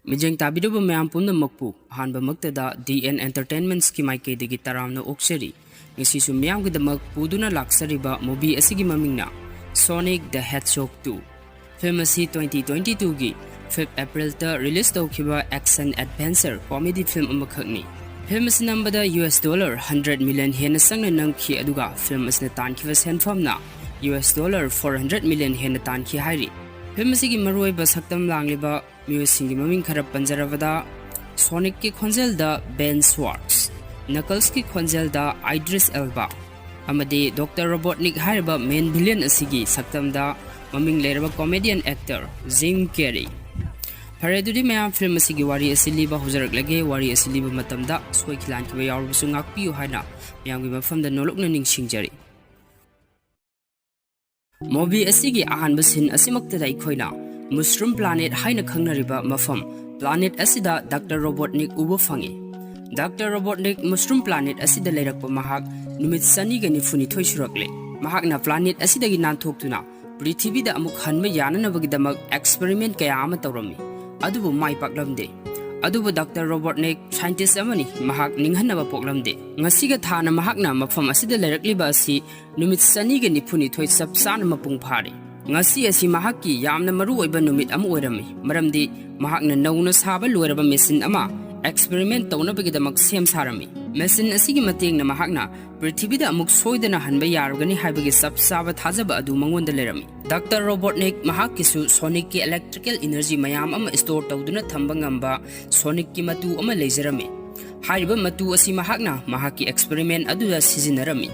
Mijeng tabido ba mayam punna makpu han ba magtada DN Entertainment ki maike digi taramna okseri ngisi su mayam gida magpuduna laksari ba movie asigi mamingna Sonic the Hedgehog 2 film asi 2022 gi 5 April ta release tawkiba action adventure comedy film amakhakni film as nambada $100 million hena sangna nangki aduga film as na tanki was henfamna $400 million hena tanki hairi film asigi maroi ba saktam langliba Music maming kharap panjaravada Sonic ki khonjel da Ben Schwartz Knuckles ki khonjel da Idris Elba amadi Dr. Robotnik hariba main villain asigi saktam da maming leraba comedian actor Jim Carrey Paredudi mayam film asigi wari asili ba hujarak lage wari asili ba matamda soi khilan ki ba yawru su ngakpiu haina mayam gi mafam da nolokna ningsingjari Movie asigi ahan basin asimakta da ikhoina Mushroom Planet haina khangnariba mafam planet asida Dr. Robotnik uba fangi Dr. Robotnik Mushroom Planet asida leirakpa mahak numit sani gani funi thoi surakle mahakna planet asida gi nanthokuna prithvi da amuk hanma yananabagidamag experiment kaya ama tawrami adubu mai paklamde adubu Dr. Robotnik scientist amani mahak ninghanaba poklamde ngasiga thana mahakna mafam asida leirakliba asi numit sani gani funi thoi sapsana mapung phari ngasi asi mahakki yamna maru oiba numit am oirami maramdi mahakna nauna saba loiraba machine ama experiment tawna bigidamak sem sarami machine asigi matengna mahakna prithibida amuk soidana hanba yarugani haibagi sab saba thajaba adu mangonda lerami Dr. Robotnik mahakkisu Sonic ki electrical energy mayam ama store tawduna thamba ngamba Sonic ki matu ama lejarami hariba matu asi mahakna mahakki experiment aduda sizinarami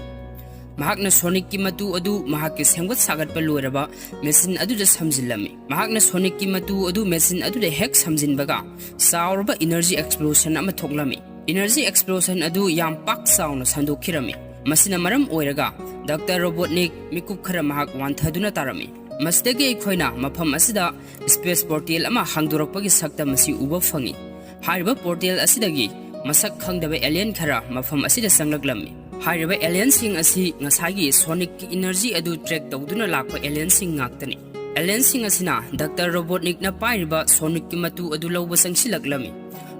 Mahakna Sonic ki matu adu mahakki sengwat sagat pa loiraba machine adu da samjilami mahakna Sonic ki matu adu machine adu da hack samjinbaga saurba energy explosion ama thoklami energy explosion adu yam pak sauna sandokhirami masina maram oiraga Dr. Robotnik mikup khara mahak wanthaduna tarami masdagi khoina mafam asida space portal ama hangdorakpagi sakta masi uba fangi hariba portal asidagi masak khangdaba alien khara mafam asida sanglaklami Hariba alien sing asi ngasagi Sonic ki energy adu track tawduna lakpa alien sing ngaktani alien sing asina Dr. Robotnik na pairiba Sonic ki matu adu lawba sangsilaklami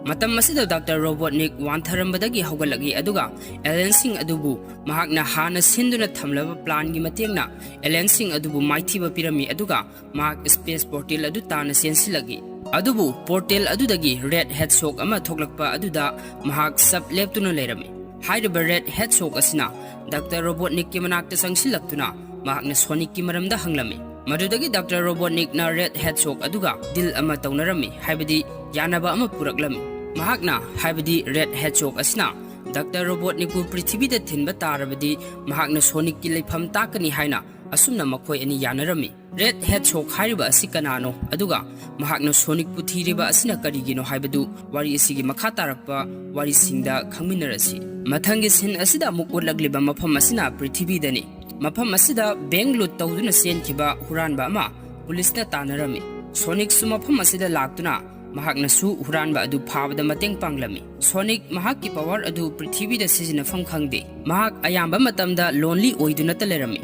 matam masida Dr. Robotnik wantharambadagi hawgalagi aduga alien sing adubu mahakna hana sinduna thamlaba plan gi matengna alien sing adubu maithiba pirami aduga mahak space portal adu tana sensilagi adubu portal adudagi red hedgehog ama thoklakpa aduda mahak sub leptuna lerami Hariba red hedgehog asina Dr. Robotnik ki manakta sangsilaktuna mahakna Sonic ki maramda hanglami madudagi Dr. Robotnik na red hedgehog aduga dil ama tawnarami haibadi yanaba ama puraklami mahakna haibadi red hedgehog asina Dr. Robotnik ku prithibida thinba tarabadi mahakna Sonic ki leifam takani haina asumna makhoi ani yanarami red hedgehog hariba asikanano aduga mahakna Sonic pu thiriba asina karigino haibadu wari asigi makha tarakpa wari singda khangminarasi mathangi sin asida mukollagliba mafam asina prithibidani mafam asida Bangalore tawduna senkhiba huranba ama pulisna tanarami Sonic su mafam asida laktuna mahakna su huranba adu phabada mateng panglami Sonic mahakki power adu prithibida sizina phang khangde mahak ayamba matamda lonely oiduna talerami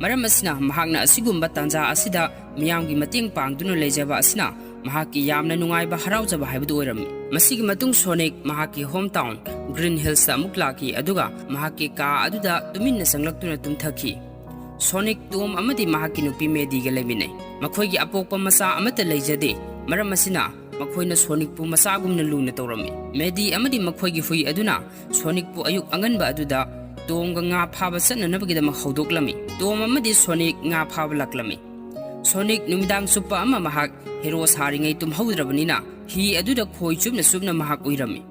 Maram asina mahakna asigumba tanja asida miyamgi mateng pangduna lejaba asina mahaki yamna nungaiba haraujaba haibadu oirami masigi matung Sonic mahaki hometown Green Hills amuklaki aduga mahaki ka aduda tuminna sanglaktuna tumthaki Sonic tum amadi mahaki nupi medi ga leminai makhoigi apokpa masa amata lejade maram asina makhoina Sonic pu masagumna luna tawrami medi amadi makhoigi hui aduna Sonic pu ayuk anganba aduda Tom nga phaba sanna nabagida mahawdoklami Tom amadi Sonic nga phaba laklami Sonic numidang supa ama mahak hero saringai tumhawdrabanina hi aduda khoi chumna subna mahak uirami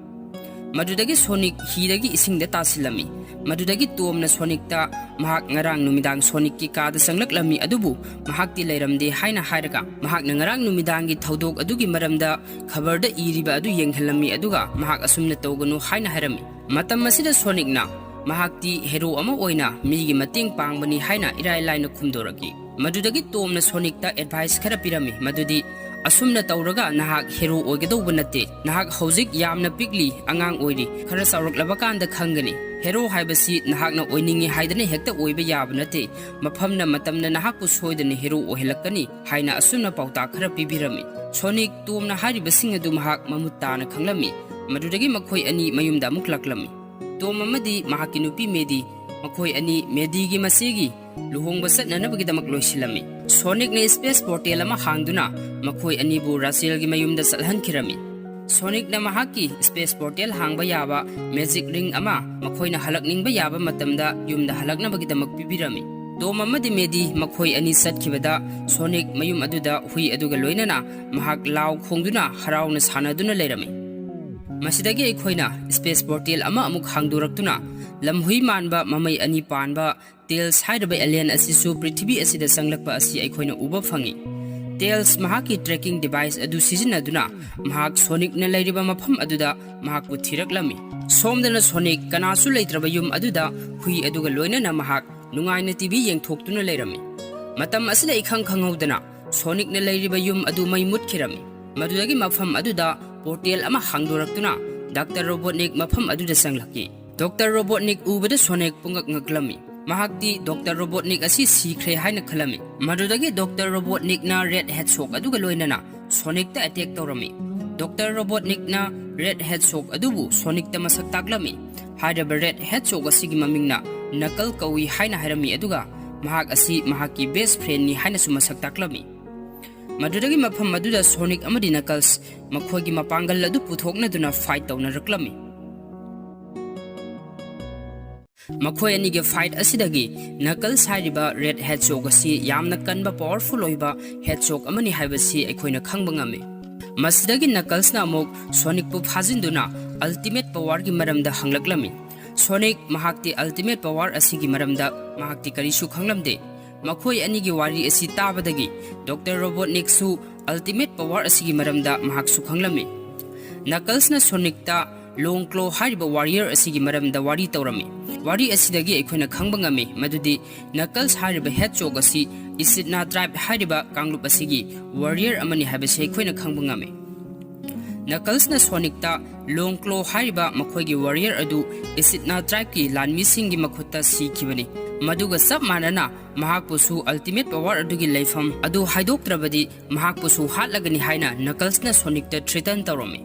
madudagi Sonic hi dagi isingda tasilami madudagi Tom na Sonic ta mahak ngarang numidang Sonic ki kada sanglaklami adubu mahak ti leiramde haina hairaga mahak na ngarang numidang gi thaudok adugi maramda khabarda iriba adu yenghalami aduga mahak asumna tawganu haina hairami matam masida Sonic na Mahakti hero ama oina migi mateng pangbani haina irai laina khumdoragi madudagi Tom na Sonic ta advice khara pirami madudi asumna tawraga nahak hero oigedauba natte nahak hojik yamna pikli angang oiri khara sauraklaba kanda khangani hero haibasi nahakna oiningi haidane hekta oiba yaba natte mafamna matamna nahak pu soidane hero ohelakani haina asumna pauta khara pibirami Sonic tumna hariba singa du mahak mamutana khanglami madudagi makhoi ani mayumda muklaklami tom amadi mahaki nupi medi makhoi ani medi gi masigi luhongba satnanabagi damak loisilami Sonic ne space portal ama hangduna makhoi ani bu Russell gi mayumda salhan kirami Sonic na mahaki space portal hangba yaba magic ring ama makhoi na halakningba yaba matamda yumda halaknabagi damak pibirami tom amadi medi makhoi ani satkibada Sonic mayum aduda hui aduga loinana mahak law khongduna harawna sanaduna leirami Masidagi aikoina space portal ama amuk hangduraktuna lamhui manba mamai ani panba tails haidaba alien asisu prithibi asida sanglakpa asi aikoina uba fangi tails mahaki tracking device adu sizinaduna mahak Sonic na leiriba mafam aduda mahak pu thiraklami somdana Sonic kanasu leitraba yum aduda hui aduga loinana mahak nungaina TV yengthoktuna leirami matam asida ikhang khanghaudana Sonic na leiriba yum adu mai mutkirami madudagi mafam aduda portal ama hangduraktuna Dr. Robotnik mafam aduda sanglaki Dr. Robotnik ubada Sonic pungak ngaklami mahakti Dr. Robotnik asi sikre haina khalami madudagi Dr. Robotnik na red head shock aduga loinana Sonic ta attack tawrami Dr. Robotnik na red head shock adubu Sonic ta masak taklami haidaba red head shock asigi mamingna nakal kawi haina hairami aduga mahak asi mahaki best friend ni haina sumasak taklami madudagi mafam maduda Sonic amadi Knuckles makhogi mapangal adu puthokna duna fight tawna raklami makhoi ani ge fight asidagi Knuckles hariba red hedgehog asi yamna kanba powerful oiba hedgehog amani haibasi aikoina khangba ngame masidagi Knuckles na amuk Sonic pu phajinduna ultimate power gi maramda hanglaklami Sonic mahakti ultimate power asigi maramda mahakti karisu khanglamde makhoi ani gi wari asi tabadagi Dr. Robotnik su ultimate power asigi maramda mahak su khanglami Knuckles na Sonic ta long claw hariba warrior asigi maramda wari tawrami wari asidagi aikoina khangba ngame madudi Knuckles hariba hedgehog asi Echidna tribe hariba kanglup asigi warrior amani habase aikoina khangba ngame Knuckles na Sonic ta long claw hariba makhoigi warrior adu Echidna tribe ki lanmi singi makhutta sikhibani maduga sab manana mahakpusu ultimate power adugi leifam adu haidoktrabadi mahakpusu hatlagani haina Knuckles na Sonic ta threaten tawrami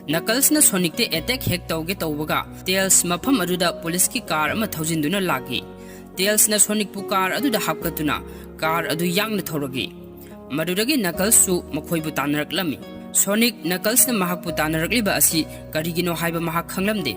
Knuckles na Sonic te attack hek tawge tawbaga tails mafam aduda police ki car ama thaujinduna laki tails na Sonic pu car aduda hapkatuna car adu yangna thoragi madudagi Knuckles su makhoibu tanaraklami Sonic Knuckles na mahakpu tanarakliba asi karigino haiba mahak khanglamde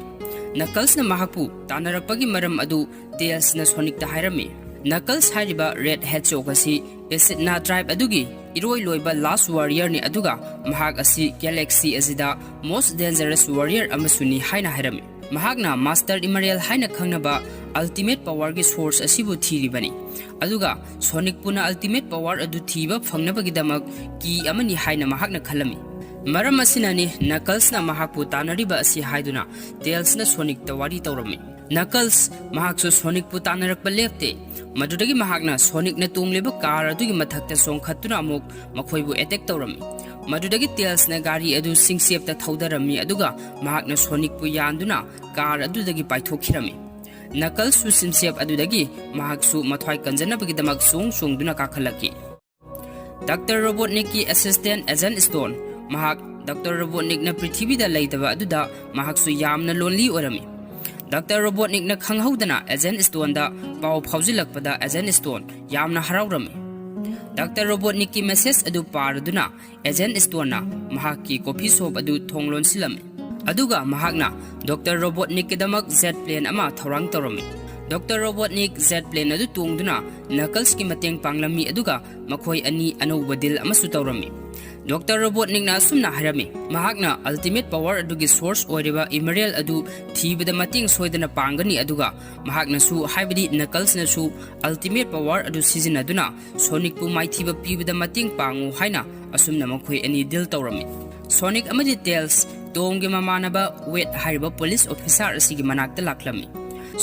Knuckles na mahakpu tanarakpagi maram adu tails na Sonic ta hairami Knuckles hariba red hedgehog asi Echidna tribe adugi iroi loiba last warrior ni aduga mahak asi galaxy azida most dangerous warrior amasuni haina hairami mahakna master emerald haina khangnaba ultimate power gi source asibu thiribani aduga Sonic puna ultimate power adu thiba phangnabagi damak ki amani haina mahakna khalami maram asinani Knuckles na mahakpu tanariba asi haiduna tails na Sonic tawari tawrami Knuckles mahaksu Sonic pu tanarakpa lepte madudagi mahakna Sonic na tungleba car adugi mathakta songkhatuna amuk makhoibu attack tawrami madudagi tails na gari adu singsepta thaudarami aduga mahakna Sonic pu yanduna car adudagi paithokhirami Knuckles su simsep adudagi mahaksu mathwai kanjanabagi damak songduna kakhalaki Dr. Robotnik ki assistant Agent Stone mahak Dr. Robotnik na prithibi da leitaba aduda mahaksu yamna lonely orami Dr. Robotnik na khanghaudana Agent Stone da pau phaujilakpada Agent Stone yamna haraurami Dr. Robotnik ki message adu paraduna Agent Stone na mahaki coffee shop adu thonglon silami aduga mahakna Dr. Robotnik ki damak jet plane ama thorang tawrami Dr. Robotnik jet plane adu tungduna Knuckles ki mateng panglami aduga makhoi ani anouba deal amasu tawrami Dr. Robotnik na sumna harami mahakna ultimate power adugi source oiriba emerald adu thibada mating soidana pangani aduga mahakna su haibadi Knuckles na su ultimate power adu sizinaduna Sonic pu maithiba pibada mating pangu haina asumna makhoi ani deal tawrami Sonic amadi tails tomgi mamanaba wet hariba police officer asigi manakta laklami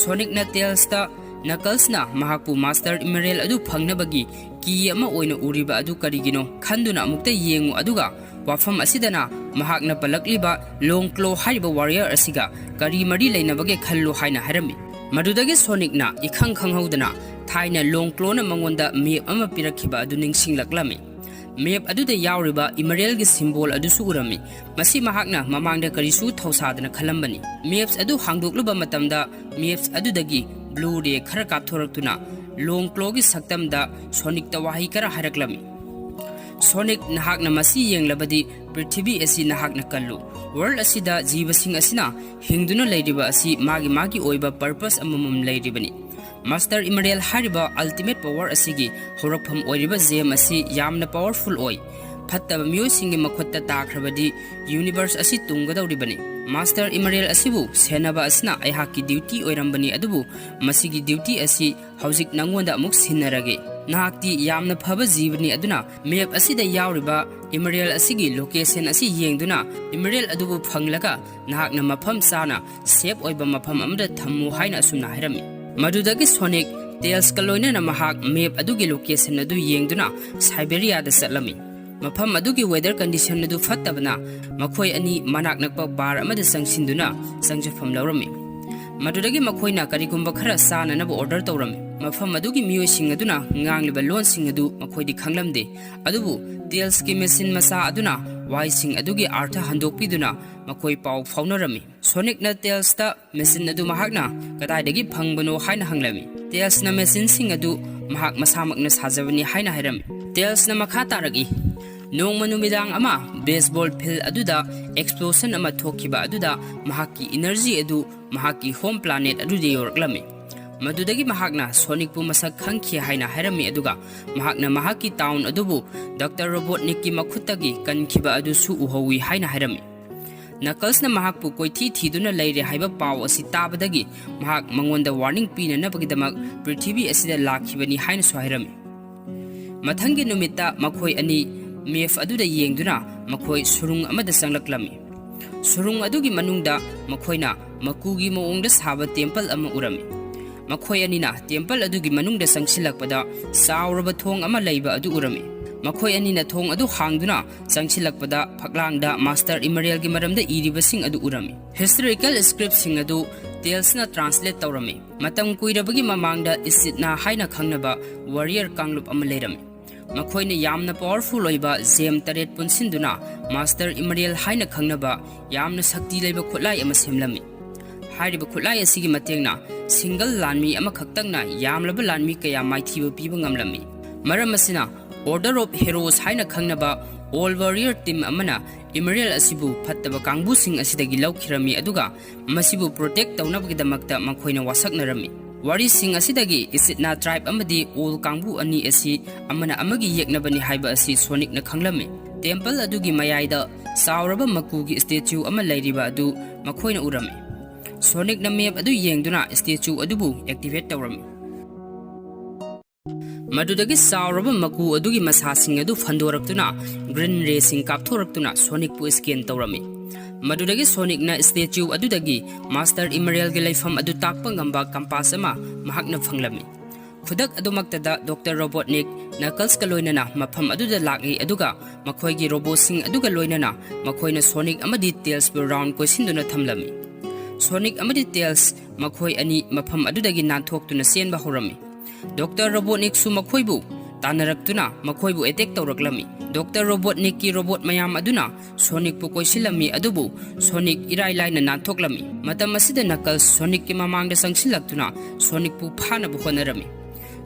Sonic na tails ta Knuckles na mahakpu master emerald adu phangnabagi ki ama oina uriba adu karigino khanduna amukta yengu aduga wafam asidana mahakna palakliba longclaw hariba warrior asiga kari mari leinabage khallu haina harami madudagi Sonic na ikhang khanghaudana thaina longclaw na mangonda map ama pirakhiba adu ningsinglaklami map adu de yawriba Emerald gi symbol adu su urami masi mahakna mamangda karisu thausadana khalambani maps adu hangdokluba matamda maps adu dagi blue ray khara kapthoraktuna longclaw gi saktamda Sonic tawahi kara haraklami Sonic nahakna masi yenglabadi prithvi asi nahakna kallu world asida jibasing asina hingduna leiriba asi magi oiba purpose amamum leiribani Master Emerald hariba ultimate power asigi horakpham oiriba gem asi yamna powerful oi phattaba myo singi makhotta takhrabadi universe asi tunggadawribani Master Emerald asibu senaba asna aihaki duty oirambani adubu masigi duty asi haujik nangonda amuk sinarage nahakti yamna phaba jibani aduna map asida yawriba Emerald asigi location asi yengduna Emerald adubu phanglaga nahakna mafam sana safe oiba mafam amda thammu haina asumna hairami madudagi Sonic Tails kaloina na mahak map adugi location adu yengduna Siberia da satlami mafam adugi weather condition adu fattabana makhoi ani manak nakpa bar amada sangsinduna sangjafam lawrami madudagi makhoina karigumba khara sana nabu order tawrami mafam adugi miyoi sing aduna ngangliba lon sing adu makhoi khanglamde adubu Tails ki machine masa aduna wai sing adugi artha handokpiduna makhoi pau faunarami Sonic na Tails ta machine adu mahakna kadaidagi phangbano haina hanglami Tails na machine sing adu mahak masamakna sajabani haina hairami Tails na makha taragi nong manumidang ama baseball field aduda explosion ama thokiba aduda mahaki energy adu mahaki home planet adu de yorklami madudagi mahakna Sonic pu masak khangkhi haina hairami aduga mahakna mahaki town adubu Dr. Robotnik ki makhutagi kankhiba adu su uhowi haina hairami Knuckles na mahak pu koithi thiduna leire haiba paw asi tabadagi mahak mangonda warning pina nabagidamak prithvi asida lakhibani haina swairami mathangi numita makhoi ani mef aduda yengduna makhoi surung amada sanglaklami surung adugi manungda makhoina makugi moongda saba temple ama urami makhoi anina temple adugi manungda sangsilakpada sauraba thong ama leiba adu urami makhoi anina thong adu hangduna sangsilakpada phaklangda Master Emerald gi maramda iribasing adu urami historical script sing adu Tails na translate tawrami matam kuirabagi mamangda isitna haina khangnaba warrior kanglup ama leirami makhoina yamna powerful oiba gem taret punsinduna Master Emerald haina khangnaba yamna shakti leiba khotlai ama semlami hariba khotlai asigi matengna single lanmi ama khaktangna yamlaba lanmi kaya maithiba piba ngamlami maram asina Order of Heroes haina khangnaba all warrior team amana Emerald asibu phattaba kangbu sing asidagi laukhirami aduga masibu protect tawnabgidamakta makhoina wasaknarami wari sing asidagi Isitna tribe amadi all kangbu ani asi amana amagi yeknabani haiba asi Sonic na khanglami temple adugi mayaida sauraba makugi statue ama leiriba adu makhoina urami Sonic na map adu yengduna statue adubu activate tawrami madudagi sauraba maku adugi masasing adu fandoraktuna green ray sing kapthoraktuna Sonic pu scan tawrami madudagi Sonic na statue adudagi Master Emerald gi laifam adu takpa ngamba compass ama mahakna phanglami khudak adumaktada Dr. Robotnik Knuckles ka loinana mafam aduda laki aduga makhoi gi robot sing aduga loinana makhoina Sonic amadi Tails bu round koisinduna thamlami Sonic amadi Tails makhoi ani mafam adudagi nanthok-tuna senba horami Dr. Robotnik su makhoibu tanaraktuna makhoibu attack tawraklami Dr. Robotnik ki robot mayam aduna Sonic pu koisilami adubu Sonic irai laina nantoklami matam asida Knuckles Sonic ki mamangda sangsilaktuna Sonic pu phana bu khonarami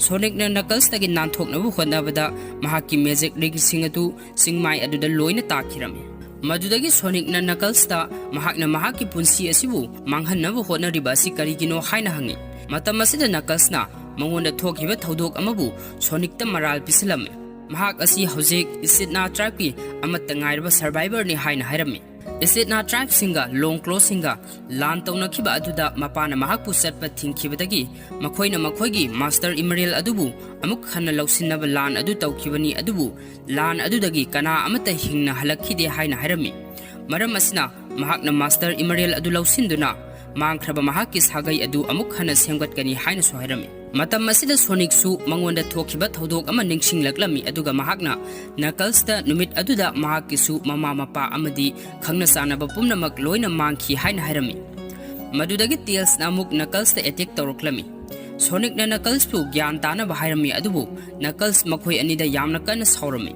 Sonic na Knuckles tagi nanthokna bu khonabada mahaki magic regi singatu singmai aduda loina takhirami madudagi Sonic na Knuckles ta mahakna mahaki punsi asibu manghanna bu khonariba si karigino haina hangi matam asida Knuckles na mangonda thokiba thodok amabu Sonic ta maral pisilami mahak asi hojek Isitna tribe ki amatta ngairba survivor ni haina hairami Isitna tribe singa longclaw singa lan tawna khiba aduda mapana mahak pu satpa thingkhibadagi makhoina makhoigi Master Emerald adubu amuk khanna lausinaba lan adu tawkhibani adubu lan adudagi kana amata hingna halakhide haina hairami maram asna mahakna Master Emerald adu lausinduna ꯃꯥꯡꯈ꯭ꯔꯕ ꯃꯍꯥꯛꯀꯤ ꯁꯥꯒꯩ ꯑꯗꯨ ꯑꯃꯨꯛ ꯍꯟꯅ ꯁꯦꯝꯒꯠꯀꯅꯤ ꯍꯥꯏꯅꯁꯨ ꯍꯥꯏꯔꯝꯃꯤ꯫ ꯃꯇꯝ ꯑꯁꯤꯗ ꯁꯣꯅꯤꯛꯁꯨ ꯃꯉꯣꯟꯗ ꯊꯣꯛꯈꯤꯕ ꯊꯧꯗꯣꯛ ꯑꯃ ꯅꯤꯡꯁꯤꯡꯂꯛꯂꯝꯃꯤ ꯑꯗꯨꯒ ꯃꯍꯥꯛꯅ ꯅꯀꯜꯁꯇ ꯅꯨꯃꯤꯠ ꯑꯗꯨꯗ ꯃꯍꯥꯛꯀꯤꯁꯨ ꯃꯃꯥ ꯃꯄꯥ ꯑꯃꯗꯤ ꯈꯪꯅ ꯆꯥꯟꯅꯕ ꯄꯨꯝꯅꯃꯛ ꯂꯣꯏꯅ ꯃꯥꯡꯈꯤ ꯍꯥꯏꯅ ꯍꯥꯏꯔꯝꯃꯤ꯫ ꯃꯗꯨꯗꯒꯤ ꯇꯦꯜꯁꯅ ꯑꯃꯨꯛ ꯅꯀꯜꯁꯇ ꯑꯦꯇꯦꯛ ꯇꯧꯔꯛꯂꯝꯃꯤ꯫ ꯁꯣꯅꯤꯛꯅ ꯅꯀꯜꯁꯄꯨ ꯒ꯭ꯌꯥꯟ ꯇꯥꯅꯕ ꯍꯥꯏꯔꯝꯃꯤ ꯑꯗꯨꯕꯨ ꯅꯀꯜꯁ ꯃꯈꯣꯏ ꯑꯅꯤꯗ ꯌꯥꯝꯅ ꯀꯟꯅ ꯁꯥꯎꯔꯝꯃꯤ꯫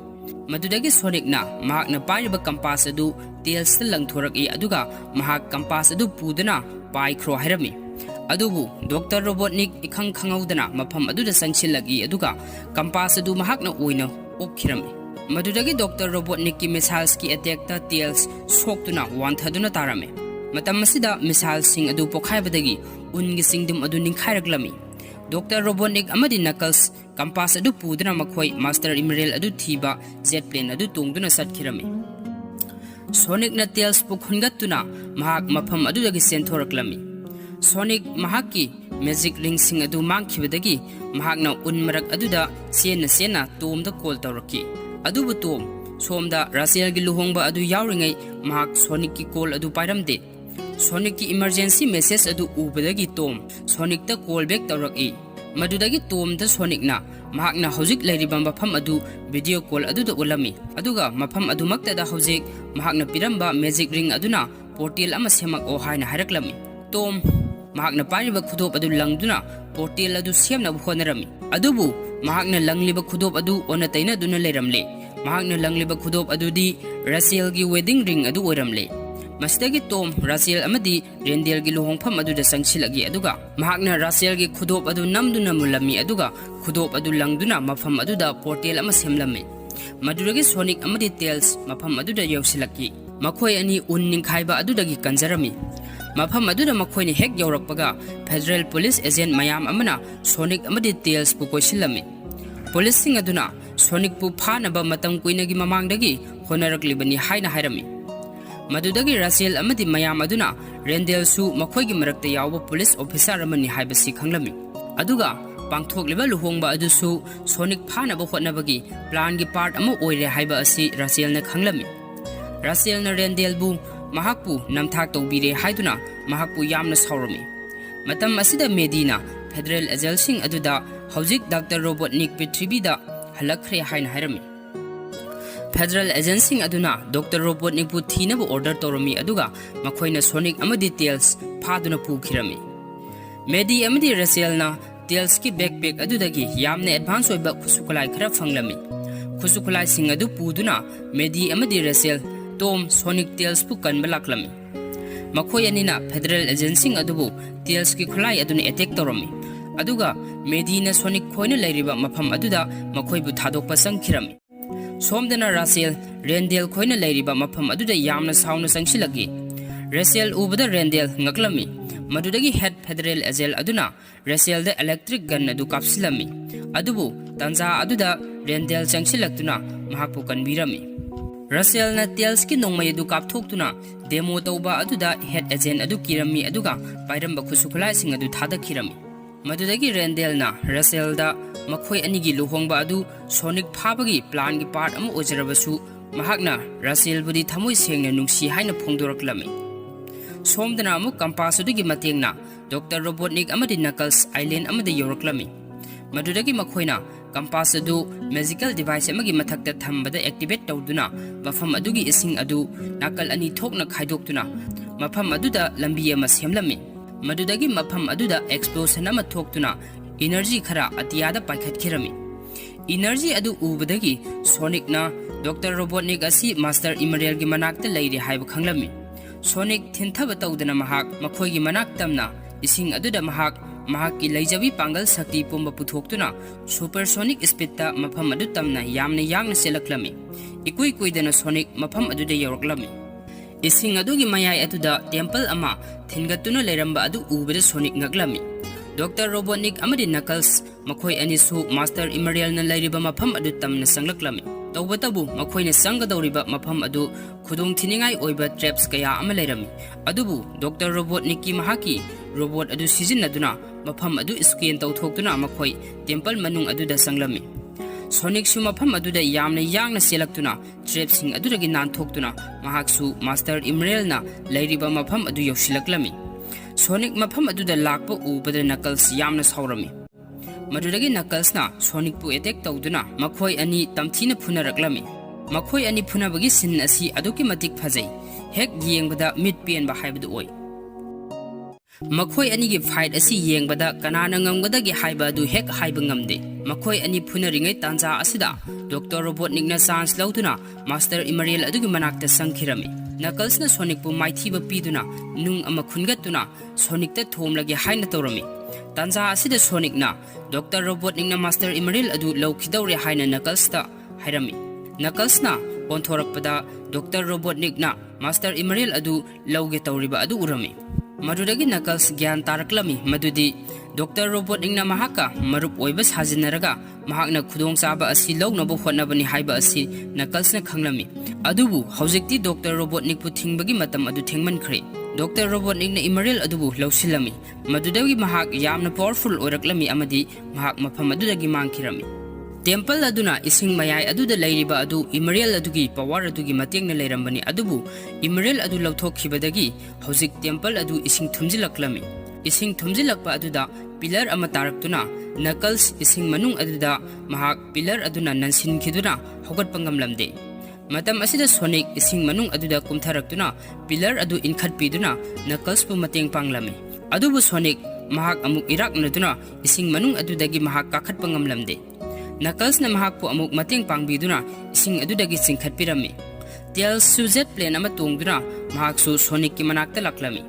ꯃꯗꯨꯗꯒꯤ ꯁꯣꯅꯤꯛꯅ ꯃꯍꯥꯛꯅ ꯄꯥꯏꯔꯤꯕ ꯀꯝꯄꯥꯁ ꯑꯗꯨ ꯇꯦꯜꯁꯇ ꯂꯪꯊꯣꯔꯛꯏ ꯑꯗꯨꯒ ꯃꯍꯥꯛ ꯀꯝꯄꯥꯁ ꯑꯗꯨ ꯄꯨꯗꯨꯅ ꯄꯥꯏꯈ꯭ꯔꯣ ꯍꯥꯏꯔꯝꯃꯤ꯫ ꯑꯗꯨꯕꯨ ꯗꯣꯛꯇꯔ ꯔꯣꯕꯣꯠꯅꯤꯛ ꯏꯈꯪ ꯈꯪꯍꯧꯗꯅ ꯃꯐꯝ ꯑꯗꯨꯗ ꯆꯪꯁꯤꯜꯂꯛꯏ ꯑꯗꯨꯒ ꯀꯝꯄꯥꯁ ꯑꯗꯨ ꯃꯍꯥꯛꯅ ꯑꯣꯏꯅ ꯑꯣꯛꯈꯤꯔꯝꯃꯤ꯫ ꯃꯗꯨꯗꯒꯤ ꯗꯣꯛꯇꯔ ꯔꯣꯕꯣꯠꯅꯤꯛꯀꯤ ꯃꯤꯁꯥꯏꯜꯁꯀꯤ ꯑꯦꯇꯦꯛꯇ ꯇꯦꯜꯁ ꯁꯣꯛꯇꯨꯅ ꯋꯥꯟꯊꯗꯨꯅ ꯇꯥꯔꯝꯃꯤ꯫ ꯃꯇꯝ ꯑꯁꯤꯗ ꯃꯤꯁꯥꯏꯜꯁꯤꯡ ꯑꯗꯨ ꯄꯣꯈꯥꯏꯕꯗꯒꯤ ꯎꯟꯒꯤ ꯆꯤꯡꯗꯨꯝ ꯑꯗꯨ ꯅꯤꯡꯈꯥꯏꯔꯛꯂꯝꯃꯤ꯫ ꯗꯣꯛꯇꯔ ꯔꯣꯕꯣꯠꯅꯤꯛ ꯑꯃꯗꯤ ꯅꯀꯜꯁ ꯀꯝꯄꯥꯁ ꯑꯗꯨ ꯄꯨꯗꯨꯅ ꯃꯈꯣꯏ ꯃꯥꯁꯇꯔ ꯏꯃꯔꯦꯜ ꯑꯗꯨ ꯊꯤꯕ ꯖꯦꯠ ꯄ꯭ꯂꯦꯟ ꯑꯗꯨ ꯇꯣꯡꯗꯨꯅ ꯆꯠꯈꯤꯔꯝꯃꯤ꯫ ꯁꯣꯅꯤꯛꯅ ꯇꯦꯜꯁꯄꯨ ꯈꯨꯟꯒꯠꯇꯨꯅ ꯃꯍꯥꯛ ꯃꯐꯝ ꯑꯗꯨꯗꯒꯤ ꯆꯦꯟꯊꯣꯔꯛꯂꯝꯃꯤ꯫ ꯁꯣꯅꯤꯛ ꯃꯍꯥꯛꯀꯤ ꯃꯦꯖꯤꯛ ꯔꯤꯡꯁꯤꯡ ꯑꯗꯨ ꯃꯥꯡꯈꯤꯕꯗꯒꯤ ꯃꯍꯥꯛꯅ ꯎꯟ ꯃꯔꯛ ꯑꯗꯨꯗ ꯆꯦꯟꯅ ꯇꯣꯝꯗ ꯀꯣꯜ ꯇꯧꯔꯛꯈꯤ꯫ ꯑꯗꯨꯕꯨ ꯇꯣꯝ ꯁꯣꯝꯗ ꯔꯥꯆꯦꯜꯒꯤ ꯂꯨꯍꯣꯡꯕ ꯑꯗꯨ ꯌꯥꯎꯔꯤꯉꯩ ꯃꯍꯥꯛ ꯁꯣꯅꯤꯛꯀꯤ ꯀꯣꯜ ꯑꯗꯨ ꯄꯥꯏꯔꯝꯗꯦ꯫ ꯁꯣꯅꯤꯛꯀꯤ ꯏꯃꯔꯖꯦꯟꯁꯤ ꯃꯦꯁꯦꯖ ꯑꯗꯨ ꯎꯕꯗꯒꯤ ꯇꯣꯝ ꯁꯣꯅꯤꯛꯇ ꯀꯣꯜ ꯕꯦꯛ ꯇꯧꯔꯛꯏ꯫ ꯃꯗꯨꯗꯒꯤ ꯇꯣꯝꯗ ꯁꯣꯅꯤꯛꯅ ꯃꯍꯥꯛꯅ ꯍꯧꯖꯤꯛ ꯂꯩꯔꯤꯕ ꯃꯐꯝ ꯑꯗꯨ ꯚꯤꯗꯤꯑꯣ ꯀꯣꯜ ꯑꯗꯨꯗ ꯎꯠꯂꯝꯃꯤ ꯑꯗꯨꯒ ꯃꯐꯝ ꯑꯗꯨꯃꯛꯇꯗ ꯍꯧꯖꯤꯛ ꯃꯍꯥꯛꯅ ꯄꯤꯔꯝꯕ ꯃꯦꯖꯤꯛ ꯔꯤꯡ ꯑꯗꯨꯅ ꯄꯣꯔꯇꯦꯜ ꯑꯃ ꯁꯦꯝꯃꯛꯑꯣ ꯍꯥꯏꯅ ꯍꯥꯏꯔꯛꯂꯝꯃꯤ꯫ ꯇꯣꯝ ꯃꯍꯥꯛꯅ ꯄꯥꯏꯔꯤꯕ ꯈꯨꯗꯣꯞ ꯑꯗꯨ ꯂꯪꯗꯨꯅ ꯄꯣꯔꯇꯦꯜ ꯑꯗꯨ ꯁꯦꯝꯅꯕ ꯍꯣꯠꯅꯔꯝꯃꯤ ꯑꯗꯨꯕꯨ ꯃꯍꯥꯛꯅ ꯂꯪꯂꯤꯕ ꯈꯨꯗꯣꯞ ꯑꯗꯨ ꯑꯣꯟꯅ ꯇꯩꯅꯗꯨꯅ ꯂꯩꯔꯝꯂꯦ꯫ ꯃꯍꯥꯛꯅ ꯂꯪꯂꯤꯕ ꯈꯨꯗꯣꯞ ꯑꯗꯨꯗꯤ ꯔꯥꯆꯦꯜꯒꯤ ꯋꯦꯗꯤꯡ ꯔꯤꯡ ꯑꯗꯨ ꯑꯣꯏꯔꯝꯂꯦ꯫ ꯃꯁꯤꯗꯒꯤ ꯇꯣꯝ ꯔꯥꯆꯦꯜ ꯑꯃꯗꯤ ꯔꯦꯟꯗꯦꯜꯒꯤ ꯂꯨꯍꯣꯡꯐꯝ ꯑꯗꯨꯗ ꯆꯪꯁꯤꯜꯂꯛꯏ ꯑꯗꯨꯒ ꯃꯍꯥꯛꯅ ꯔꯥꯆꯦꯜꯒꯤ ꯈꯨꯗꯣꯞ ꯑꯗꯨ ꯅꯝꯗꯨꯅ ꯃꯨꯜꯂꯝꯃꯤ ꯑꯗꯨꯒ ꯈꯨꯗꯣꯞ ꯑꯗꯨ ꯂꯪꯗꯨꯅ ꯃꯐꯝ ꯑꯗꯨꯗ ꯄꯣꯔꯇꯦꯜ ꯑꯃ ꯁꯦꯝꯂꯝꯃꯤ꯫ ꯃꯗꯨꯗꯒꯤ ꯁꯣꯅꯤꯛ ꯑꯃꯗꯤ ꯇꯦꯜꯁ ꯃꯐꯝ ꯑꯗꯨꯗ ꯌꯧꯁꯤꯜꯂꯛꯈꯤ꯫ ꯃꯈꯣꯏ ꯑꯅꯤ ꯎꯟ ꯅꯤꯡꯈꯥꯏꯕ ꯑꯗꯨꯗꯒꯤ ꯀꯟꯖꯔꯝꯃꯤ꯫ ꯃꯐꯝ ꯑꯗꯨꯗ ꯃꯈꯣꯏꯅ ꯍꯦꯛ ꯌꯧꯔꯛꯄꯒ ꯐꯦꯗꯔꯦꯜ ꯄꯨꯂꯤꯁ ꯑꯦꯖꯦꯟꯠ ꯃꯌꯥꯝ ꯑꯃꯅ ꯁꯣꯅꯤꯛ ꯑꯃꯗꯤ ꯇꯦꯜꯁꯄꯨ ꯀꯣꯏꯁꯤꯜꯂꯝꯃꯤ꯫ ꯄꯨꯂꯤꯁꯁꯤꯡ ꯑꯗꯨꯅ ꯁꯣꯅꯤꯛꯄꯨ ꯐꯥꯅꯕ ꯃꯇꯝ ꯀꯨꯏꯅꯒꯤ ꯃꯃꯥꯡꯗꯒꯤ ꯍꯣꯠꯅꯔꯛꯂꯤꯕꯅꯤ ꯍꯥꯏꯅ ꯍꯥꯏꯔꯝꯃꯤ꯫ ꯃꯗꯨꯗꯒꯤ ꯔꯥꯆꯦꯜ ꯑꯃꯗꯤ ꯃꯌꯥꯝ ꯑꯗꯨꯅ ꯔꯦꯟꯗꯦꯜꯁꯨ ꯃꯈꯣꯏꯒꯤ ꯃꯔꯛꯇ ꯌꯥꯎꯕ ꯄꯨꯂꯤꯁ ꯑꯣꯐꯤꯁꯥꯔ ꯑꯃꯅꯤ ꯍꯥꯏꯕꯁꯤ ꯈꯪꯂꯝꯃꯤ ꯑꯗꯨꯒ ꯄꯥꯡꯊꯣꯛꯂꯤꯕ ꯂꯨꯍꯣꯡꯕ ꯑꯗꯨꯁꯨ ꯁꯣꯅꯤꯛ ꯐꯥꯅꯕ ꯍꯣꯠꯅꯕꯒꯤ ꯄ꯭ꯂꯥꯟꯒꯤ ꯄꯥꯔꯠ ꯑꯃ ꯑꯣꯏꯔꯦ ꯍꯥꯏꯕ ꯑꯁꯤ ꯔꯥꯆꯦꯜꯅ ꯈꯪꯂꯝꯃꯤ꯫ ꯔꯥꯆꯦꯜꯅ ꯔꯦꯟꯗꯦꯜꯕꯨ ꯃꯍꯥꯛꯄꯨ ꯅꯝꯊꯥꯛ ꯇꯧꯕꯤꯔꯦ ꯍꯥꯏꯗꯨꯅ ꯃꯍꯥꯛꯄꯨ ꯌꯥꯝꯅ ꯁꯥꯎꯔꯝꯃꯤ꯫ ꯃꯇꯝ ꯑꯁꯤꯗ ꯃꯦꯗꯤꯅ ꯐꯦꯗꯔꯦꯜ ꯑꯦꯖꯦꯟꯠꯁꯤꯡ ꯑꯗꯨꯗ ꯍꯧꯖꯤꯛ ꯗꯥꯛꯇꯔ ꯔꯣꯕꯣꯠꯅꯤꯛ ꯄ꯭ꯔꯤꯊꯤꯕꯤꯗ ꯍꯜꯂꯛꯈ꯭ꯔꯦ ꯍꯥꯏꯅ ꯍꯥꯏꯔꯝꯃꯤ꯫ ꯐꯦꯗꯔꯦꯜ ꯑꯦꯖꯦꯟꯠꯁꯤꯡ ꯑꯗꯨꯅ ꯗꯣꯛꯇꯔ ꯔꯣꯕꯣꯠꯅꯤꯛꯄꯨ ꯊꯤꯅꯕ ꯑꯣꯔꯗꯔ ꯇꯧꯔꯝꯃꯤ ꯑꯗꯨꯒ ꯃꯈꯣꯏꯅ ꯁꯣꯅꯤꯛ ꯑꯃꯗꯤ ꯇꯦꯜꯁ ꯐꯥꯗꯨꯅ ꯄꯨꯈꯤꯔꯝꯃꯤ꯫ ꯃꯦꯗꯤ ꯑꯃꯗꯤ ꯔꯥꯆꯦꯜꯅ ꯇꯦꯜꯁꯀꯤ ꯕꯦꯛꯄꯦꯛ ꯑꯗꯨꯗꯒꯤ ꯌꯥꯝꯅ ꯑꯦꯗꯚꯥꯟꯁ ꯑꯣꯏꯕ ꯈꯨꯠꯁꯨ ꯈꯨꯠꯂꯥꯏ ꯈꯔ ꯐꯪꯂꯝꯃꯤ꯫ ꯈꯨꯠꯁꯨ ꯈꯨꯠꯂꯥꯏꯁꯤꯡ ꯑꯗꯨ ꯄꯨꯗꯨꯅ ꯃꯦꯗꯤ ꯑꯃꯗꯤ ꯔꯥꯆꯦꯜ ꯇꯣꯝ ꯁꯣꯅꯤꯛ ꯇꯦꯜꯁꯄꯨ ꯀꯟꯕ ꯂꯥꯛꯂꯝꯃꯤ꯫ ꯃꯈꯣꯏ ꯑꯅꯤꯅ ꯐꯦꯗꯔꯦꯜ ꯑꯦꯖꯦꯟꯠꯁꯤꯡ ꯑꯗꯨꯕꯨ ꯇꯦꯜꯁꯀꯤ ꯈꯨꯠꯂꯥꯏ ꯑꯗꯨꯅ ꯑꯦꯇꯦꯛ ꯇꯧꯔꯝꯃꯤ ꯑꯗꯨꯒ ꯃꯦꯗꯤꯅ ꯁꯣꯅꯤꯛ ꯈꯣꯏꯅ ꯂꯩꯔꯤꯕ ꯃꯐꯝ ꯑꯗꯨꯗ ꯃꯈꯣꯏꯕꯨ ꯊꯥꯗꯣꯛꯄ ꯆꯪꯈꯤꯔꯝꯃꯤ꯫ ꯁꯣꯝꯗꯅ ꯔꯥꯆꯦꯜ ꯔꯦꯟꯗꯦꯜ ꯈꯣꯏꯅ ꯂꯩꯔꯤꯕ ꯃꯐꯝ ꯑꯗꯨꯗ ꯌꯥꯝꯅ ꯁꯥꯎꯅ ꯆꯪꯁꯤꯜꯂꯛꯏ꯫ ꯔꯥꯆꯦꯜ ꯎꯕꯗ ꯔꯦꯟꯗꯦꯜ ꯉꯛꯂꯝꯃꯤ꯫ ꯃꯗꯨꯗꯒꯤ ꯍꯦꯗ ꯐꯦꯗꯔꯦꯜ ꯑꯦꯖꯦꯟꯠ ꯑꯗꯨꯅ ꯔꯥꯆꯦꯜꯗ ꯏꯂꯦꯛꯇ꯭ꯔꯤꯛ ꯒꯟ ꯑꯗꯨ ꯀꯥꯞꯁꯤꯜꯂꯝꯃꯤ ꯑꯗꯨꯕꯨ ꯇꯥꯟꯖꯥ ꯑꯗꯨꯗ ꯔꯦꯟꯗꯦꯜ ꯆꯪꯁꯤꯜꯂꯛꯇꯨꯅ ꯃꯍꯥꯛꯄꯨ ꯀꯟꯕꯤꯔꯝꯃꯤ꯫ ꯔꯥꯆꯦꯜꯅ ꯇꯦꯜꯁꯀꯤ ꯅꯣꯡꯃꯩ ꯑꯗꯨ ꯀꯥꯞꯊꯣꯛꯇꯨꯅ ꯗꯦꯃꯣ ꯇꯧꯕ ꯑꯗꯨꯗ ꯍꯦꯗ ꯑꯦꯖꯦꯟꯠ ꯑꯗꯨ ꯀꯤꯔꯝꯃꯤ ꯑꯗꯨꯒ ꯄꯥꯏꯔꯝꯕ ꯈꯨꯠꯁꯨ ꯈꯨꯠꯂꯥꯏꯁꯤꯡ ꯑꯗꯨ ꯊꯥꯗꯈꯤꯔꯝꯃꯤ꯫ ꯃꯗꯨꯗꯒꯤ ꯔꯦꯟꯗꯦꯜꯅ ꯔꯥꯆꯦꯜꯗ ꯃꯈꯣꯏ ꯑꯅꯤꯒꯤ ꯂꯨꯍꯣꯡꯕ ꯑꯗꯨ ꯁꯣꯅꯤꯛ ꯐꯥꯕꯒꯤ ꯄ꯭ꯂꯥꯟꯒꯤ ꯄꯥꯔꯠ ꯑꯃ ꯑꯣꯏꯖꯔꯕꯁꯨ ꯃꯍꯥꯛꯅ ꯔꯥꯆꯦꯜꯕꯨꯗꯤ ꯊꯃꯣꯏ ꯁꯦꯡꯅ ꯅꯨꯡꯁꯤ ꯍꯥꯏꯅ ꯐꯣꯡꯗꯣꯔꯛꯂꯝꯃꯤ꯫ ꯁꯣꯝꯗꯅ ꯑꯃꯨꯛ ꯀꯝꯄꯥꯁ ꯑꯗꯨꯒꯤ ꯃꯇꯦꯡꯅ ꯗꯣꯛꯇꯔ ꯔꯣꯕꯣꯠꯅꯤꯛ ꯑꯃꯗꯤ ꯅꯀꯜꯁ ꯑꯥꯏꯂꯦꯟ ꯑꯃꯗ ꯌꯧꯔꯛꯂꯝꯃꯤ꯫ ꯃꯗꯨꯗꯒꯤ ꯃꯈꯣꯏꯅ ꯀꯝꯄꯥꯁ ꯑꯗꯨ ꯃꯦꯖꯤꯀꯦꯜ ꯗꯤꯚꯥꯏꯁ ꯑꯃꯒꯤ ꯃꯊꯛꯇ ꯊꯝꯕꯗ ꯑꯦꯛꯇꯤꯚꯦꯠ ꯇꯧꯗꯨꯅ ꯃꯐꯝ ꯑꯗꯨꯒꯤ ꯏꯁꯤꯡ ꯑꯗꯨ ꯅꯥꯀꯜ ꯑꯅꯤ ꯊꯣꯛꯅ ꯈꯥꯏꯗꯣꯛꯇꯨꯅ ꯃꯐꯝ ꯑꯗꯨꯗ ꯂꯝꯕꯤ ꯑꯃ ꯁꯦꯝꯂꯝꯃꯤ꯫ ꯃꯗꯨꯗꯒꯤ ꯃꯐꯝ ꯑꯗꯨꯗ ꯑꯦꯛꯁꯄ꯭ꯂꯣꯁꯟ ꯑꯃ ꯊꯣꯛꯇꯨꯅ ꯏꯅꯔꯖꯤ ꯈꯔ ꯑꯇꯤꯌꯥꯗ ꯄꯥꯏꯈꯠꯈꯤꯔꯝꯃꯤ꯫ ꯏꯅꯔꯖꯤ ꯑꯗꯨ ꯎꯕꯗꯒꯤ ꯁꯣꯅꯤꯛꯅ ꯗꯣꯛꯇꯔ ꯔꯣꯕꯣꯠꯅꯤꯛ ꯑꯁꯤ ꯃꯥꯁꯇꯔ ꯏꯃꯔꯦꯜꯒꯤ ꯃꯅꯥꯛꯇ ꯂꯩꯔꯦ ꯍꯥꯏꯕ ꯈꯪꯂꯝꯃꯤ꯫ ꯁꯣꯅꯤꯛ ꯊꯤꯟꯊꯕ ꯇꯧꯗꯅ ꯃꯍꯥꯛ ꯃꯈꯣꯏꯒꯤ ꯃꯅꯥꯛ ꯇꯝꯅ ꯏꯁꯤꯡ ꯑꯗꯨꯗ ꯃꯍꯥꯛꯀꯤ ꯂꯩꯖꯕꯤ ꯄꯥꯡꯒꯜ ꯁꯛꯇꯤ ꯄꯨꯝꯕ ꯄꯨꯊꯣꯛꯇꯨꯅ ꯁꯨꯄꯔꯁꯣꯅꯤꯛ ꯁ꯭ꯄꯤꯗꯇ ꯃꯐꯝ ꯑꯗꯨ ꯇꯝꯅ ꯌꯥꯝꯅ ꯌꯥꯡꯅ ꯆꯦꯜꯂꯛꯂꯝꯃꯤ꯫ ꯏꯀꯨꯏ ꯀꯨꯏꯗꯅ ꯁꯣꯅꯤꯛ ꯃꯐꯝ ꯑꯗꯨꯗ ꯌꯧꯔꯛꯂꯝꯃꯤ꯫ ꯏꯁꯤꯡ ꯑꯗꯨꯒꯤ ꯃꯌꯥꯏ ꯑꯗꯨꯗ ꯇꯦꯝꯄꯜ ꯑꯃ ꯊꯤꯟꯒꯠꯇꯨꯅ ꯂꯩꯔꯝꯕ ꯑꯗꯨ ꯎꯕꯗ ꯁꯣꯅꯤꯛ ꯉꯛꯂꯝꯃꯤ꯫ ꯗꯣꯛꯇꯔ ꯔꯣꯕꯣꯠꯅꯤꯛ ꯑꯃꯗꯤ ꯅꯀꯜꯁ ꯃꯈꯣꯏ ꯑꯅꯤꯁꯨ ꯃꯥꯁꯇꯔ ꯏꯃꯔꯦꯜꯅ ꯂꯩꯔꯤꯕ ꯃꯐꯝ ꯑꯗꯨ ꯇꯝꯅ ꯆꯪꯂꯛꯂꯝꯃꯤ꯫ ꯇꯧꯕꯇꯕꯨ ꯃꯈꯣꯏꯅ ꯆꯪꯒꯗꯧꯔꯤꯕ ꯃꯐꯝ ꯑꯗꯨ ꯈꯨꯗꯣꯡꯊꯤꯅꯤꯡꯉꯥꯏ ꯑꯣꯏꯕ ꯇ꯭ꯔꯦꯞꯁ ꯀꯌꯥ ꯑꯃ ꯂꯩꯔꯝꯃꯤ ꯑꯗꯨꯕꯨ ꯗꯣꯛꯇꯔ ꯔꯣꯕꯣꯠꯅꯤꯛꯀꯤ ꯃꯍꯥꯛꯀꯤ ꯔꯣꯕꯣꯠ ꯑꯗꯨ ꯁꯤꯖꯤꯟꯅꯗꯨꯅ ꯃꯐꯝ ꯑꯗꯨ ꯁ꯭ꯀꯦꯟ ꯇꯧꯊꯣꯛꯇꯨꯅ ꯃꯈꯣꯏ ꯇꯦꯝꯄꯜ ꯃꯅꯨꯡ ꯑꯗꯨꯗ ꯆꯪꯂꯝꯃꯤ꯫ ꯁꯣꯅꯤꯛꯁꯨ ꯃꯐꯝ ꯑꯗꯨꯗ ꯌꯥꯝꯅ ꯌꯥꯡꯅ ꯆꯦꯜꯂꯛꯇꯨꯅ ꯇ꯭ꯔꯦꯞꯁꯤꯡ ꯑꯗꯨꯗꯒꯤ ꯅꯥꯟꯊꯣꯛꯇꯨꯅ ꯃꯍꯥꯛꯁꯨ ꯃꯥꯁꯇꯔ ꯏꯃꯔꯦꯜꯅ ꯂꯩꯔꯤꯕ ꯃꯐꯝ ꯑꯗꯨ ꯌꯧꯁꯤꯜꯂꯛꯂꯝꯃꯤ꯫ Sonic mafam aduda lakpa ubada Knuckles yamna saurami. Madudagi Knuckles na Sonic pu attack tawduna makhoi ani tamthina phunaraklami. Makhoi ani phunabagi sin asi aduki matik phajai. Hek yengbada mid pen ba haibadu oi. Makhoi ani gi fight asi yengbada kanana ngamgadagi haiba adu hek haiba ngamde. Makhoi ani phunaringai tanja asida Dr. Robotnik na chance lautuna Master Imariel adugi manakta sangkhirami. Knuckles na Sonic pu maithiba piduna nung ama khungatuna Sonic ta thomlagi haina tawrami. Tanja asida Sonic na Dr. Robotnik na Master Imariel adu lawkhidawre haina Knuckles ta hairami. Knuckles na onthorakpada Dr. Robotnik na Master Imariel adu lawge tawriba adu urami. Madudagi Knuckles gyan taraklami madudi Dr. Robotnik na mahaka marup oiba sajinaraga mahakna khudong chaba asi lawnabu hotnabani haiba asi Knuckles na khanglami. Adubu haujikti Dr. Robotnik pu thingbagi matam adu thengmankhre. Dr. Robotnik na Imariel adubu lawsilami. Madudagi mahak yamna powerful oraklami amadi mahak mafam adudagi mangkhirami. Temple aduna ising mayai aduda lairiba adu Imariel adugi power adugi matengna lairambani adubu Imariel adu lawthokhibadagi haujik temple adu ising thumjilaklami. Ising thumjilakpa aduda pillar ama taraktuna Knuckles ising manung aduda mahak pillar aduna nansinkhiduna hogatpa ngamlamde. Matam asida Sonic ising manung aduda kumtharaktuna pillar adu inkhatpiduna Knuckles pu mateng panglami. Adubu Sonic mahak amuk iraknaduna ising manung adudagi mahak kakhatpa ngamlamde. Knuckles na mahak pu amuk mateng pangbiduna ising adudagi singkhatpirami. Tails su jet plane ama tongduna mahak su Sonic ki manakta laklami.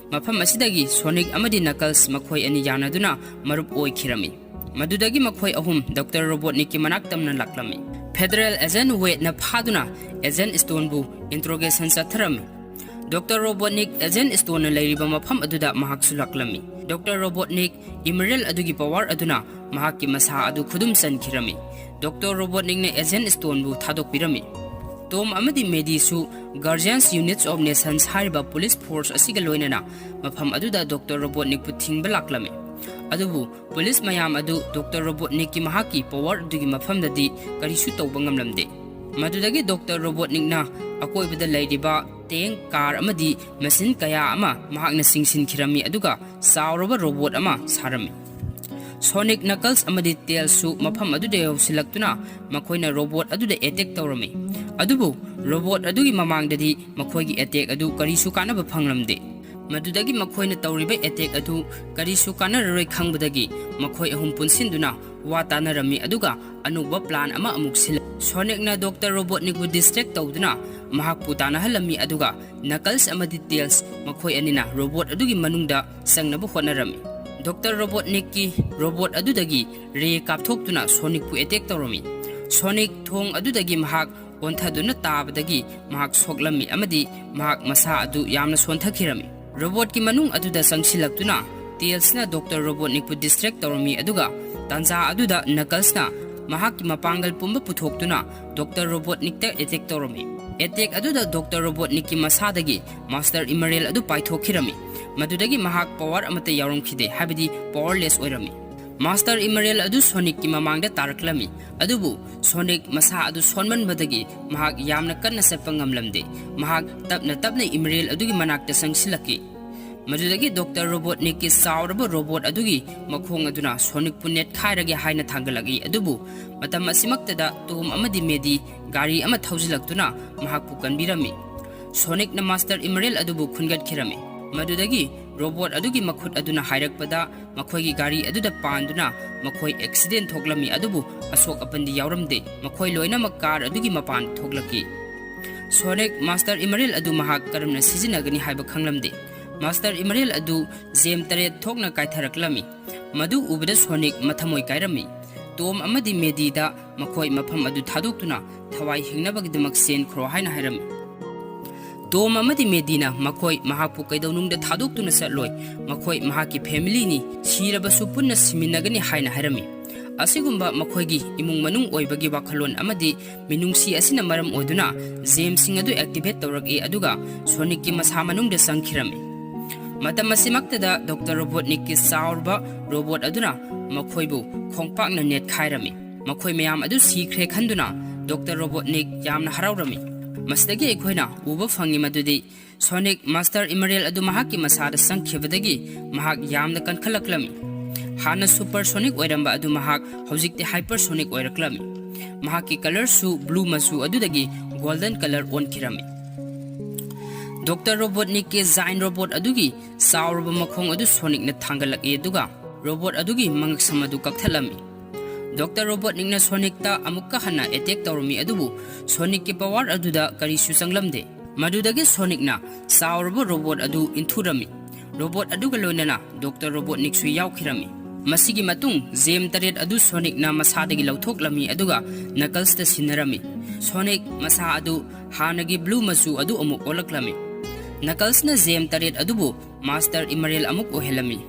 Mafam asidagi Sonic amadi Knuckles makhoi ani yanaduna marup oikhirami. Madudagi makhoi ahum Dr. Robotnik ki manaktamna laklami. Federal agent Wade na phaduna agent Stone bu interrogation satharami. Dr. Robotnik agent Stone na lairiba mafam aduda mahak sulaklami. Dr. Robotnik Imariel adugi power aduna mahak ki masa adu khudum sankhirami. Dr. Robotnik na agent Stone bu thadokpirami. Tom amadi Medi su Guardians Units of Nations hariba police force asiga loinana mafam aduda Dr. Robotnik pu thingba laklami. Adubu police mayam adu Dr. Robotnik ki mahaki power adugi mafam dadi karisu tawba ngamlamde. Madudagi Dr. Robotnik na akoibada lairiba teng car amadi machine kaya ama mahakna singsinkhirami aduga sauraba robot ama sarami. Sonic Knuckles amadi Tails su mafam aduda yausilaktuna makoina robot aduda attack tawrami. Adubu robot adugi mamangdadi makoigi attack adu karisu kanaba phanglamde. Madudagi makoina tawriba attack adu karisu kanararoi khangbadagi makoi ahum punsinduna watanarami aduga anuba plan ama amuk sila. Sonic na Dr. Robotnik bu distract tawduna mahak putana halami aduga Knuckles amadi Tails makoi anina robot adugi manungda sangnabu hotnarami. Dr. Robotnik ki robot adudagi re kapthoktuna Sonic pu attack tawrami. Sonic thong adudagi mahak onthaduna tabadagi mahak soklami amadi mahak masa adu yamna sonthakirami. Robot ki manung aduda sangsilaktuna Tails na Dr. Robotnik pu distract tawrami aduga tanja aduda Knuckles na mahak ki mapangal pumba puthoktuna Dr. Robotnik ta attack tawrami. Attack aduda Dr. Robotnik ki masadagi Master Imariel adu paithokhirami. Madudagi mahak power amata yaurumkhide habidi powerless oirami. Master Imariel adu Sonic ki mamangda taraklami. Adubu Sonic masa adu sonmanbadagi mahak yamna kanna setpa ngamlamde. Mahak tapna Imariel adugi manakta sangsilaki. Madudagi Dr. Robotnik ki sauraba robot adugi makhong aduna Sonic pu net khairage haina thangalagi. Adubu matam asimaktada Tom amadi Medi gari ama thaujilaktuna mahak pu kanbirami. Sonic na Master Imariel adubu khungat khirami. Madudagi robot adugi makhut aduna hairakpada makhoigi gari aduda panduna makhoi accident thoklami adubu asok apandi yauramde makhoi loina makar adugi mapan thoklaki. Sonic Master Imariel adu mahak karamna sizinagani haiba khanglamde. Master Imariel adu zem tare thokna kaitharaklami. Madu ubada Sonic mathamoi kairami. Tom amadi Medi da makhoi mafam adu thadoktuna thawai hingnabagidamak sen khro haina hairami. Tom amadi Medina makoi mahapu kaidaunungda thadoktuna satloi makoi mahaki family ni sirabasu punna siminagani haina hairami. Asigumba makoigi imung manung oibagi wakhalon amadi minungsi asina maram oduna James sing adu activate tawraki aduga Sonic ki masa manung de sangkhirami. Matam asimaktada Dr. Robotnik ki saurba robot aduna makoibu khongpak na net khairami. Makoi mayam adu sikhre khanduna Dr. Robotnik yamna haraurami. Mastagi aikoina uba fangi madudi Sonic Master Emerald adu mahaki masada sangkhibadagi mahak yamna kankhalakhlami hana supersonic oiramba adu mahak hojikti hypersonic oiraklami mahaki color su blue masu adudagi golden color onkhirami Dr. Robotnik ke Zain robot adugi saurba makhong adu Sonic na thangalak eduga robot adugi mangak samadu kakthalami Dr. Robotnik na Sonic ta amukka hana attack tawrumi adubu Sonic ke power aduda kari susanglamde madudagi Sonic na saurba robot adu inthurami robot aduga loinana Dr. Robotnik su yawkhirami masigi matung zem taret adu Sonic na masadagi lauthok-lami aduga Knuckles ta sinarami Sonic masa adu hanagi blue masu adu amuk olaklami Knuckles na zem taret adubu Master Emerald amuk ohelami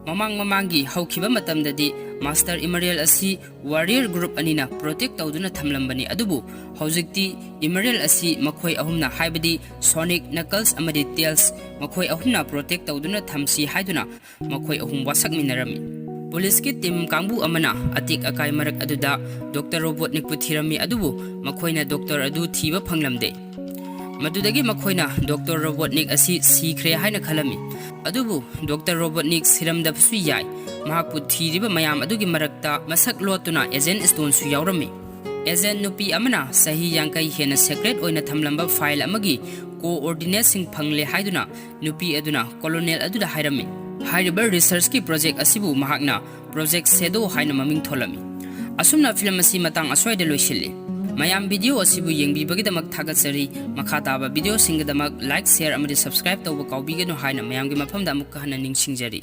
Mamang-mamangi hawkiba matamdadi Master Emerald asi warrior group anina protect tawduna thamlambani adubu hawjikti Emerald asi makhoi ahumna haibadi Sonic Knuckles amadi Tails makhoi ahumna protect tawduna thamsi haiduna makhoi ahum wasak minarami Police ki team kangbu amana atik akai marak aduda Dr. Robotnik puthirami adubu makhoina Dr. adu thiba phanglamde madudagi makhoina Dr. Robotnik asi sikhre haina khalami adubu Dr. Robotnik siramda psu yai mahak puthiriba mayam adugi marakta masak lotuna agent stone su yawrami agent nupi amana sahi yankai hena secret oina thamlamba file amagi coordinate sing phangle haiduna nupi aduna colonel aduda hairami Haribar research ki project asibu mahakna project Shadow haina maming tholami asumna film asi matang aswaida loisili mayam video asibu yengbibagida thagatsari makhataba video singdamak like share amadi subscribe tawba kaubigeno haina mayamgi mafamda amukka hana ningsingjari